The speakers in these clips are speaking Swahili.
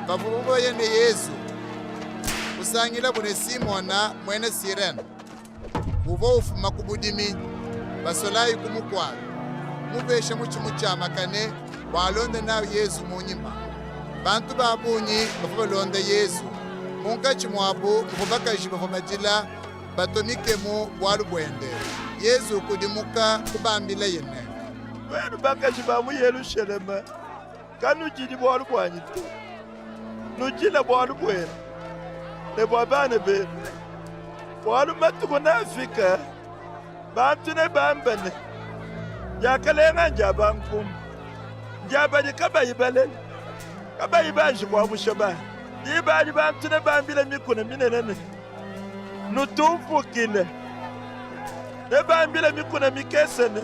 bavubo yene Yesu usangila bune Simona mwene Sirene uvo ufuma kubudimi basolayi kumukwala mubeshe muchimu cha makane walonde nawe Yesu munyima bantu babunyi bafu balonde Yesu munkachi mwabu mubakaji bafu majila batomikemu bwalu bwende Yesu kudimuka kubambila yene banu bakaji bamu Yerusalema kanujili bwalu bwanyitu nujila bwalu bwene ne bwabane benu bwalu matuko na Afrika bantu ne bambane yakalenga njabankum njabani kabayibale kabayibanje kwa mushaba yibali bantu ne bambile mikuna minenene nutumfukile ne bambile mikuna mikesene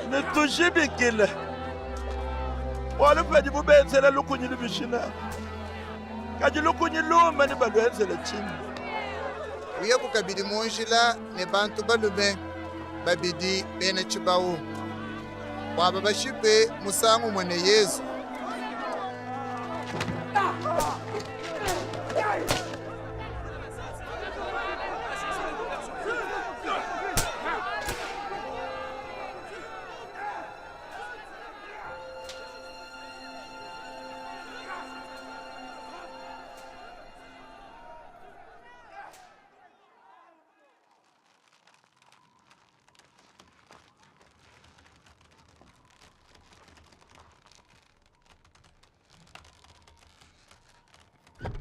nitujibikile wala pedi bubenzela lukunyili bishina kaji lukunyiluma ni balwenzela chini uye kukabidi munjila ne bantu balume babidi bene chibawu waba bashipe musangu mwene Yesu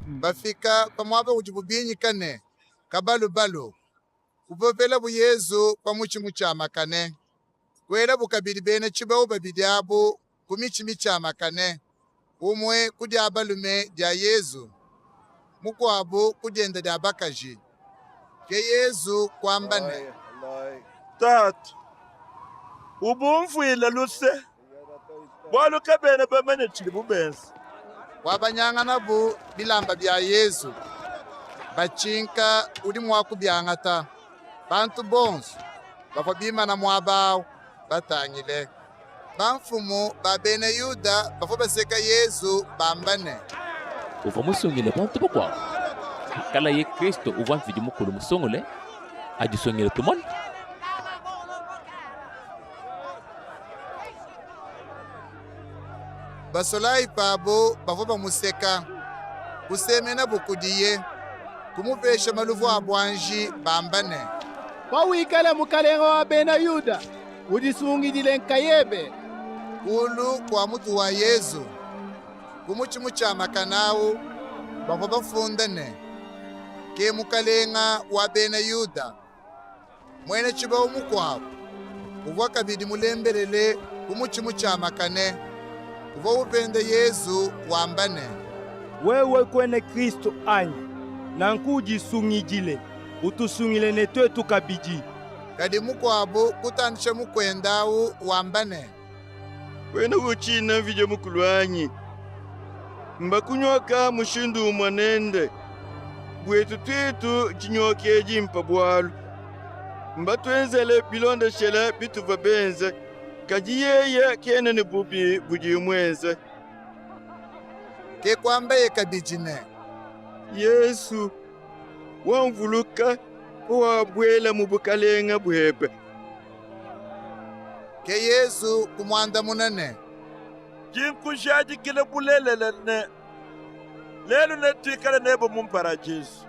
bafika pamwaba ujibubinyi kane kabalu-balu ubovela bu Yesu pamuchimu cha makane kwela bukabili bene chibawu babidi abo kumichimi cha makane umwe kudi abalume dia Yesu mukwabo kudenda dia bakaji ke Yesu kwambane tatu ubumfuile luse bwalu kabene bamene chili bubenzi wabanyanga nabu bilamba bya Yesu bachinka uli mwaku byangata bantu bonso bafa bimana mwabawo batanyile bamfumu babene Yuda bafa baseka Yesu bambane uva musongile bantu bakwawo kala ye Kristo uva mfidi mukulu musongole ajisongile tumoni basolayi pabo bafu bamuseka kusemena bukudiye kumupesha maluvu abwanji bambane wawikale mukalenga wa bena Yuda udisungidile nkayebe kulu kwa mutu wa Yesu kumuchimu cha makanawu bafu bafundane ke mukalenga wa bena Yuda mwene chibawu mukwawo uva kabidi mulembelele kumuchimu cha makane uva upende Yesu wambane wewe kwene Kristo anyi na nkujisungijile utusungile netwe tukabiji kadi mukwabo kutandisha mukwendawu wambane kwene kuchina vije mukulu anyi mbakunyoka mushindu mwanende bwetu twetu chinyokeji mpa bwalu mbatwenzele bilonda shela bituva benze kaji yeye kene ni bubi buji mwenze ke kwambaye kabijine Yesu wamvuluka wabwela mubukalenga bwebe ke Yesu kumwanda munene jinkushaji kile bulelele ne lelu ne tikale nebo mumparadiso